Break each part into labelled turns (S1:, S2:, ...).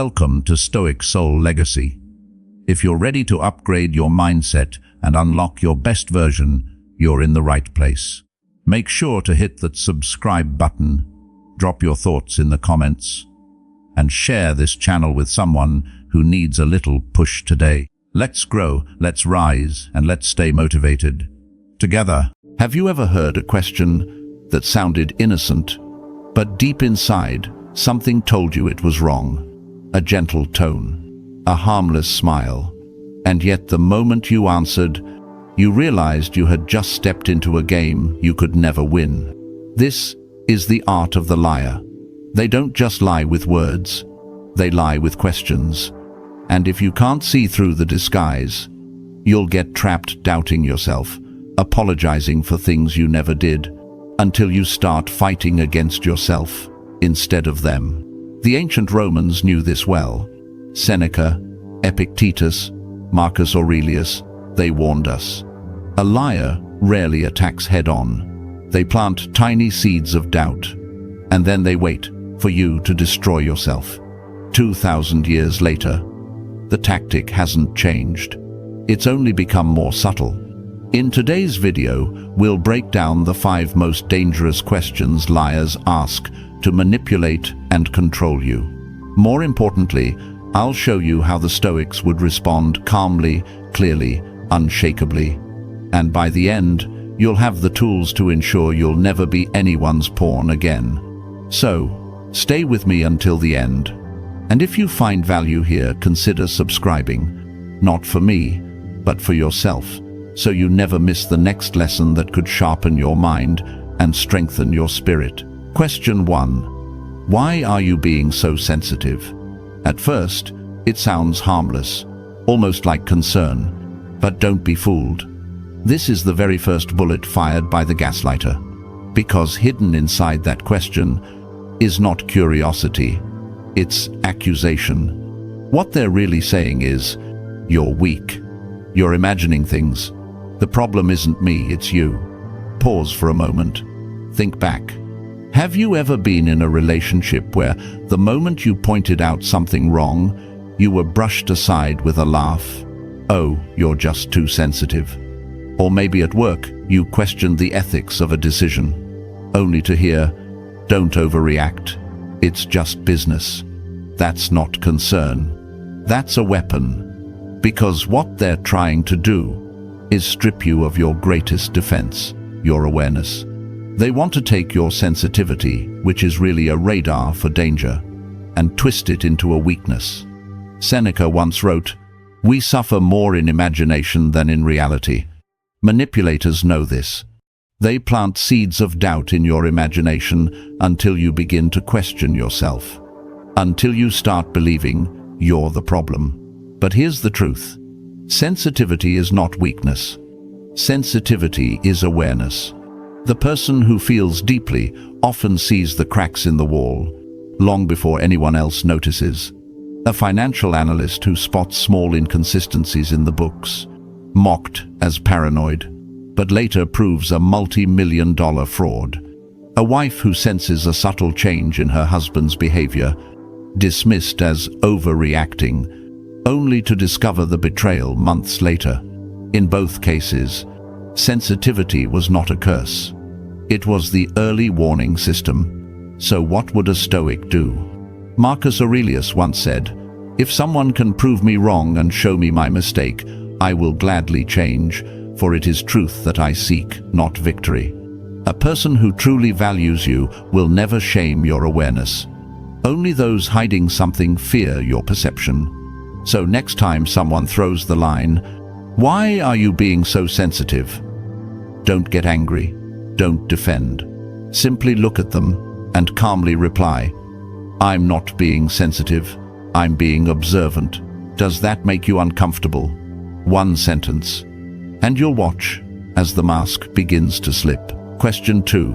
S1: Welcome to Stoic Soul Legacy. If you're ready to upgrade your mindset and unlock your best version, you're in the right place. Make sure to hit that subscribe button, drop your thoughts in the comments, and share this channel with someone who needs a little push today. Let's grow, let's rise, and let's stay motivated together. Have you ever heard a question that sounded innocent, but deep inside, something told you it was wrong? A gentle tone, a harmless smile, and yet the moment you answered, you realized you had just stepped into a game you could never win. This is the art of the liar. They don't just lie with words, they lie with questions. And if you can't see through the disguise, you'll get trapped doubting yourself, apologizing for things you never did, until you start fighting against yourself instead of them. The ancient Romans knew this well. Seneca, Epictetus, Marcus Aurelius, they warned us. A liar rarely attacks head-on. They plant tiny seeds of doubt, and then they wait for you to destroy yourself. 2,000 years later, the tactic hasn't changed. It's only become more subtle. In today's video, we'll break down the 5 most dangerous questions liars ask to manipulate and control you. More importantly, I'll show you how the Stoics would respond calmly, clearly, unshakably. And by the end, you'll have the tools to ensure you'll never be anyone's pawn again. So, stay with me until the end. And if you find value here, consider subscribing. Not for me, but for yourself, so you never miss the next lesson that could sharpen your mind and strengthen your spirit. Question 1. Why are you being so sensitive? At first, it sounds harmless, almost like concern, but don't be fooled. This is the very first bullet fired by the gaslighter, because hidden inside that question is not curiosity, it's accusation. What they're really saying is, you're weak, you're imagining things. The problem isn't me, it's you. Pause for a moment. Think back. Have you ever been in a relationship where the moment you pointed out something wrong, you were brushed aside with a laugh? Oh, you're just too sensitive. Or maybe at work, you questioned the ethics of a decision, only to hear, don't overreact. It's just business. That's not concern. That's a weapon. Because what they're trying to do is strip you of your greatest defense, your awareness. They want to take your sensitivity, which is really a radar for danger, and twist it into a weakness. Seneca once wrote, "We suffer more in imagination than in reality." Manipulators know this. They plant seeds of doubt in your imagination until you begin to question yourself, until you start believing you're the problem. But here's the truth. Sensitivity is not weakness. Sensitivity is awareness. The person who feels deeply often sees the cracks in the wall, long before anyone else notices. A financial analyst who spots small inconsistencies in the books, mocked as paranoid, but later proves a multi-million-dollar fraud. A wife who senses a subtle change in her husband's behavior, dismissed as overreacting, only to discover the betrayal months later. In both cases, sensitivity was not a curse. It was the early warning system. So what would a Stoic do? Marcus Aurelius once said, "If someone can prove me wrong and show me my mistake, I will gladly change, for it is truth that I seek, not victory." A person who truly values you will never shame your awareness. Only those hiding something fear your perception. So next time someone throws the line, "Why are you being so sensitive?" Don't get angry. Don't defend. Simply look at them and calmly reply, "I'm not being sensitive. I'm being observant. Does that make you uncomfortable?" One sentence. And you'll watch as the mask begins to slip. Question 2.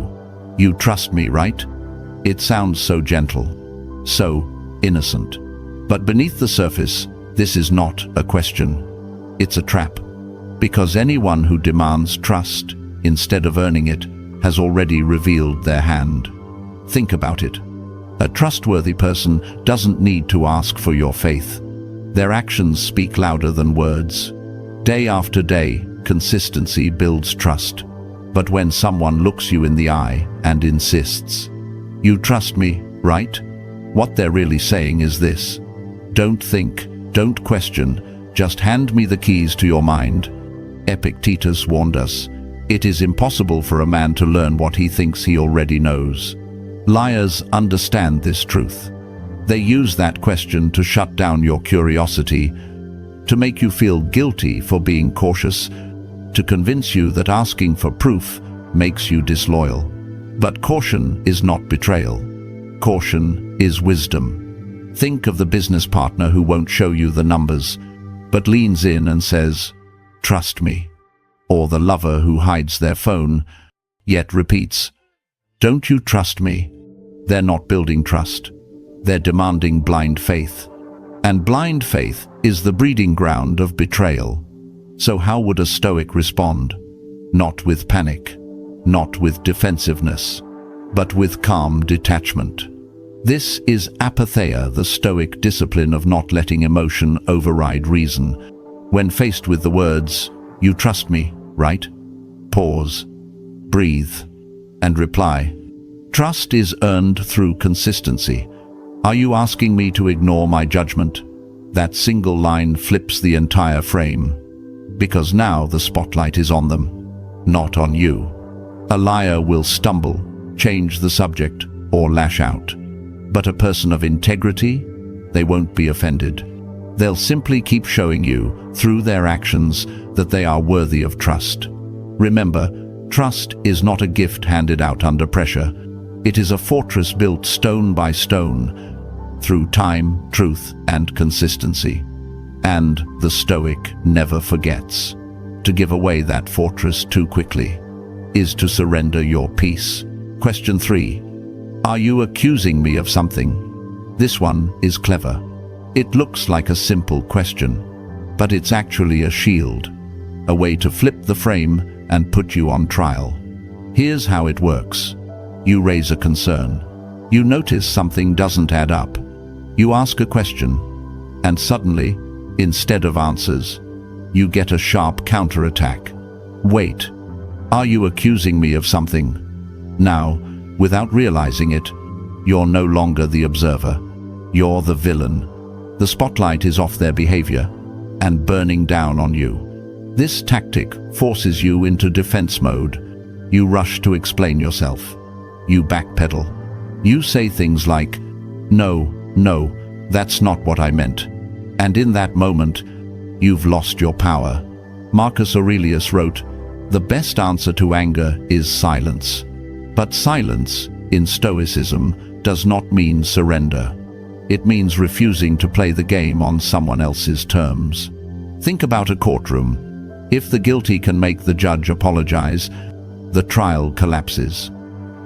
S1: You trust me, right? It sounds so gentle, so innocent. But beneath the surface, this is not a question. It's a trap. Because anyone who demands trust instead of earning it has already revealed their hand. Think about it. A trustworthy person doesn't need to ask for your faith. Their actions speak louder than words. Day after day, consistency builds trust. But when someone looks you in the eye and insists, "You trust me, right?" what they're really saying is this: "Don't think, don't question, just hand me the keys to your mind." Epictetus warned us, it is impossible for a man to learn what he thinks he already knows. Liars understand this truth. They use that question to shut down your curiosity, to make you feel guilty for being cautious, to convince you that asking for proof makes you disloyal. But caution is not betrayal. Caution is wisdom. Think of the business partner who won't show you the numbers, but leans in and says, "Trust me." Or the lover who hides their phone, yet repeats, "Don't you trust me?" They're not building trust. They're demanding blind faith. And blind faith is the breeding ground of betrayal. So how would a Stoic respond? Not with panic, not with defensiveness, but with calm detachment. This is apatheia, the Stoic discipline of not letting emotion override reason. When faced with the words, "You trust me, right?" pause, breathe, and reply, "Trust is earned through consistency. Are you asking me to ignore my judgment?" That single line flips the entire frame, because now the spotlight is on them, not on you. A liar will stumble, change the subject, or lash out. But a person of integrity, they won't be offended. They'll simply keep showing you, through their actions, that they are worthy of trust. Remember, trust is not a gift handed out under pressure. It is a fortress built stone by stone, through time, truth, and consistency. And the Stoic never forgets. To give away that fortress too quickly is to surrender your peace. Question 3. Are you accusing me of something? This one is clever. It looks like a simple question, but it's actually a shield, a way to flip the frame and put you on trial. Here's how it works. You raise a concern. You notice something doesn't add up. You ask a question, and suddenly, instead of answers, you get a sharp counterattack. Wait, are you accusing me of something? Now, without realizing it, you're no longer the observer. You're the villain. The spotlight is off their behavior and burning down on you. This tactic forces you into defense mode. You rush to explain yourself. You backpedal. You say things like, "No, that's not what I meant." And in that moment, you've lost your power. Marcus Aurelius wrote, "The best answer to anger is silence." But silence, in Stoicism, does not mean surrender. It means refusing to play the game on someone else's terms. Think about a courtroom. If the guilty can make the judge apologize, the trial collapses.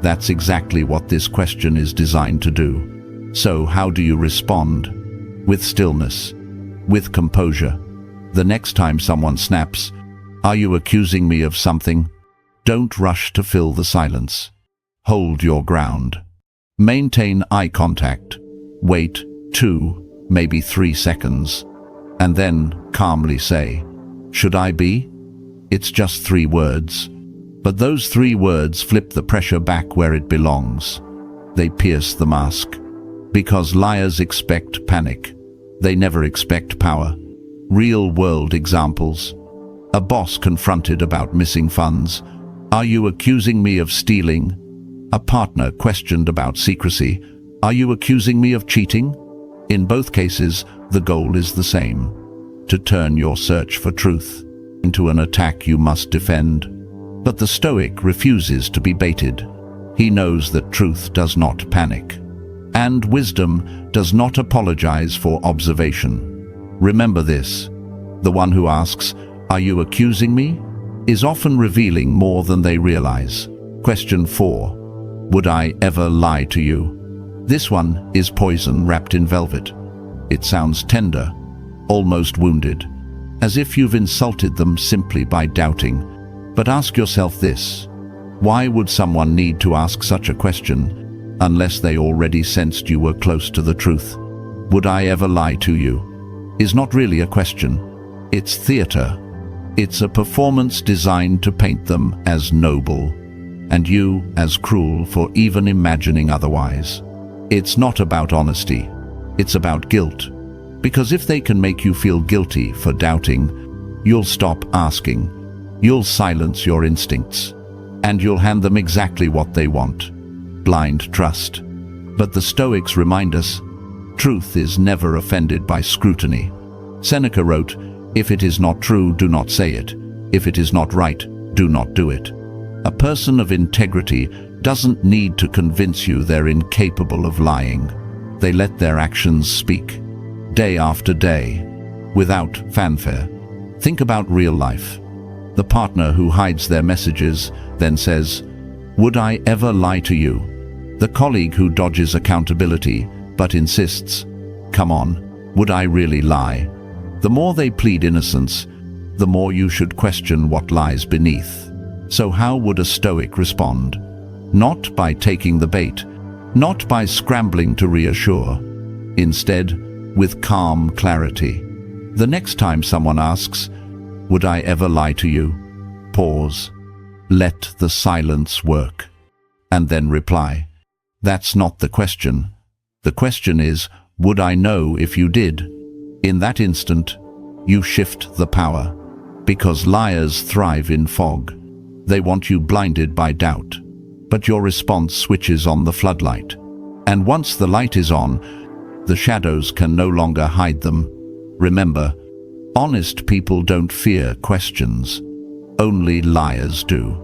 S1: That's exactly what this question is designed to do. So how do you respond? With stillness, with composure. The next time someone snaps, "Are you accusing me of something?" don't rush to fill the silence. Hold your ground. Maintain eye contact. Wait 2, maybe 3 seconds, and then calmly say, "Should I be?" It's just 3 words. But those 3 words flip the pressure back where it belongs. They pierce the mask. Because liars expect panic. They never expect power. Real-world examples. A boss confronted about missing funds. "Are you accusing me of stealing?" A partner questioned about secrecy. "Are you accusing me of cheating?" In both cases, the goal is the same: to turn your search for truth into an attack you must defend. But the Stoic refuses to be baited. He knows that truth does not panic. And wisdom does not apologize for observation. Remember this: the one who asks, "Are you accusing me?" is often revealing more than they realize. Question 4. Would I ever lie to you? This one is poison wrapped in velvet. It sounds tender, almost wounded, as if you've insulted them simply by doubting. But ask yourself this: why would someone need to ask such a question? unless they already sensed you were close to the truth. Would I ever lie to you? Is not really a question. It's theater. It's a performance designed to paint them as noble, and you as cruel for even imagining otherwise. It's not about honesty. It's about guilt. Because if they can make you feel guilty for doubting, you'll stop asking. You'll silence your instincts. And you'll hand them exactly what they want. Blind trust. But the Stoics remind us, truth is never offended by scrutiny. Seneca wrote, "If it is not true, do not say it. If it is not right, do not do it." A person of integrity doesn't need to convince you they're incapable of lying. They let their actions speak, day after day, without fanfare. Think about real life. The partner who hides their messages, then says, "Would I ever lie to you?" The colleague who dodges accountability, but insists, "Come on, would I really lie?" The more they plead innocence, the more you should question what lies beneath. So how would a Stoic respond? Not by taking the bait, not by scrambling to reassure. Instead, with calm clarity. The next time someone asks, "Would I ever lie to you?" Pause. Let the silence work. And then reply. That's not the question. The question is, would I know if you did? In that instant, you shift the power. Because liars thrive in fog. They want you blinded by doubt. But your response switches on the floodlight. And once the light is on, the shadows can no longer hide them. Remember, honest people don't fear questions. Only liars do.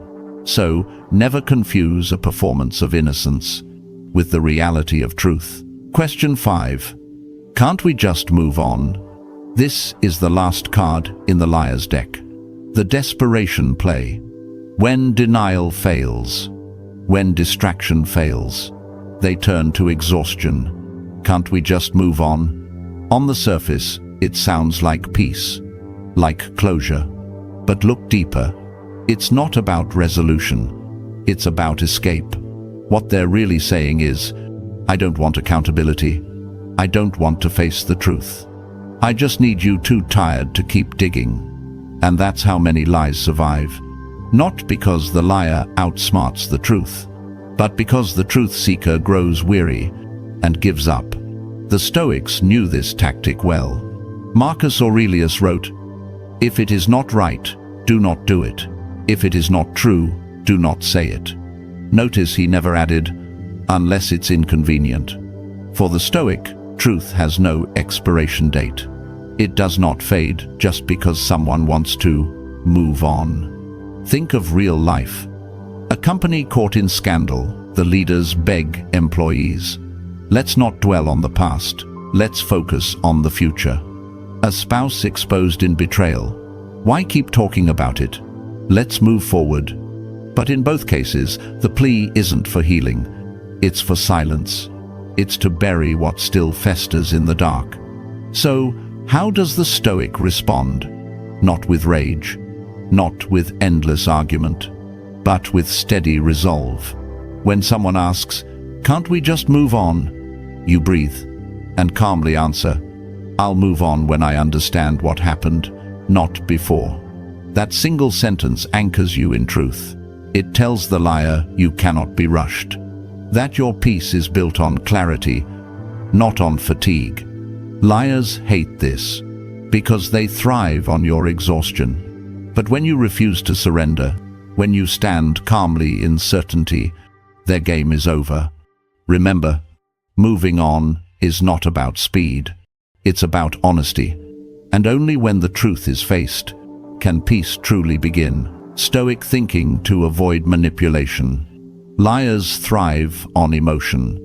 S1: So, never confuse a performance of innocence with the reality of truth. Question 5. Can't we just move on? This is the last card in the liar's deck. The desperation play. When denial fails, when distraction fails, they turn to exhaustion. Can't we just move on? On the surface, it sounds like peace, like closure. But look deeper. It's not about resolution. It's about escape. What they're really saying is, I don't want accountability. I don't want to face the truth. I just need you too tired to keep digging. And that's how many lies survive. Not because the liar outsmarts the truth, but because the truth seeker grows weary and gives up. The Stoics knew this tactic well. Marcus Aurelius wrote, "If it is not right, do not do it. If it is not true, do not say it." Notice he never added, "unless it's inconvenient." For the Stoic, truth has no expiration date. It does not fade just because someone wants to move on. Think of real life. A company caught in scandal, the leaders beg employees, "Let's not dwell on the past. Let's focus on the future." A spouse exposed in betrayal. "Why keep talking about it? Let's move forward." But in both cases, the plea isn't for healing. It's for silence. It's to bury what still festers in the dark. So, how does the Stoic respond? Not with rage, not with endless argument, but with steady resolve. When someone asks, "Can't we just move on?" you breathe and calmly answer, "I'll move on when I understand what happened, not before." That single sentence anchors you in truth. It tells the liar you cannot be rushed, that your peace is built on clarity, not on fatigue. Liars hate this because they thrive on your exhaustion. But when you refuse to surrender, when you stand calmly in certainty, their game is over. Remember, moving on is not about speed. It's about honesty. And only when the truth is faced can peace truly begin. Stoic thinking to avoid manipulation. Liars thrive on emotion.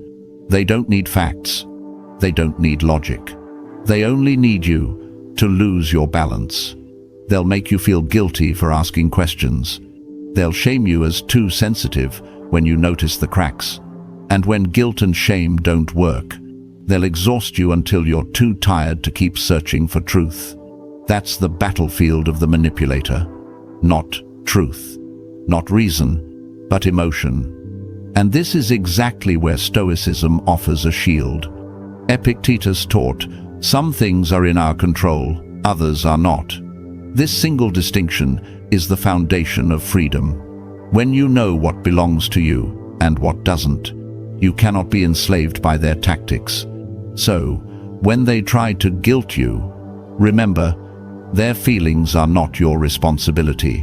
S1: They don't need facts. They don't need logic. They only need you to lose your balance. They'll make you feel guilty for asking questions. They'll shame you as too sensitive when you notice the cracks. And when guilt and shame don't work, they'll exhaust you until you're too tired to keep searching for truth. That's the battlefield of the manipulator. Not truth, not reason, but emotion. And this is exactly where Stoicism offers a shield. Epictetus taught, some things are in our control, others are not. This single distinction is the foundation of freedom. When you know what belongs to you and what doesn't, you cannot be enslaved by their tactics. So, when they try to guilt you, remember, their feelings are not your responsibility.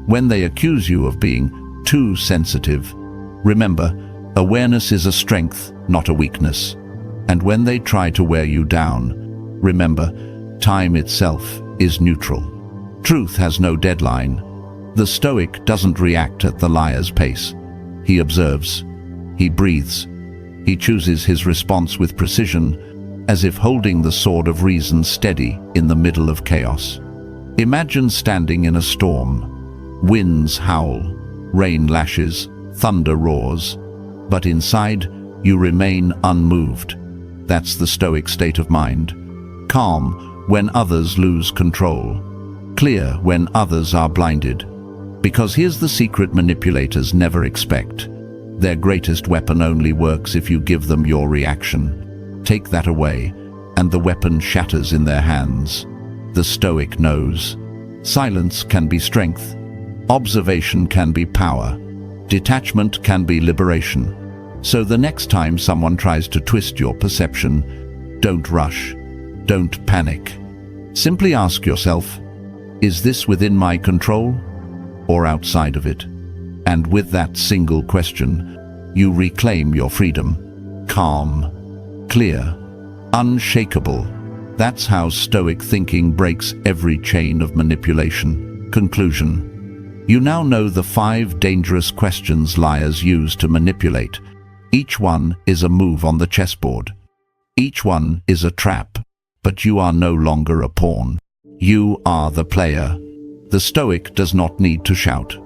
S1: When they accuse you of being too sensitive, remember, awareness is a strength, not a weakness. And when they try to wear you down, remember, time itself is neutral. Truth has no deadline. The Stoic doesn't react at the liar's pace. He observes. He breathes. He chooses his response with precision, as if holding the sword of reason steady in the middle of chaos. Imagine standing in a storm. Winds howl, rain lashes, thunder roars, but inside you remain unmoved. That's the Stoic state of mind. Calm when others lose control. Clear when others are blinded. Because here's the secret manipulators never expect. Their greatest weapon only works if you give them your reaction. Take that away, and the weapon shatters in their hands. The Stoic knows. Silence can be strength. Observation can be power. Detachment can be liberation. So the next time someone tries to twist your perception, don't rush. Don't panic. Simply ask yourself, is this within my control or outside of it? And with that single question, you reclaim your freedom. Calm, clear, unshakable. That's how Stoic thinking breaks every chain of manipulation. Conclusion. You now know the 5 dangerous questions liars use to manipulate. Each one is a move on the chessboard. Each one is a trap, but you are no longer a pawn. You are the player. The Stoic does not need to shout.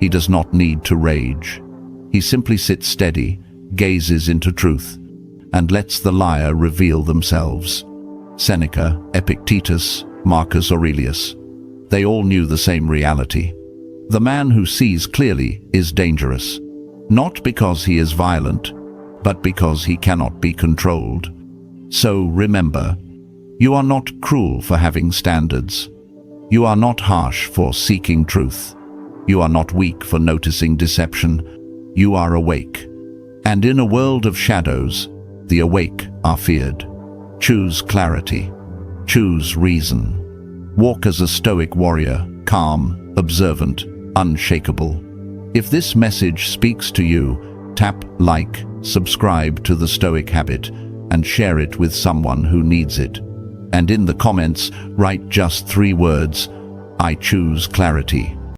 S1: He does not need to rage. He simply sits steady, gazes into truth, and lets the liar reveal themselves. Seneca, Epictetus, Marcus Aurelius. They all knew the same reality. The man who sees clearly is dangerous, not because he is violent, but because he cannot be controlled. So remember, you are not cruel for having standards. You are not harsh for seeking truth. You are not weak for noticing deception. You are awake. And in a world of shadows, the awake are feared. Choose clarity. Choose reason. Walk as a Stoic warrior, calm, observant, unshakable. If this message speaks to you, tap like, subscribe to the Stoic Habit, and share it with someone who needs it. And in the comments, write just 3 words: I choose clarity.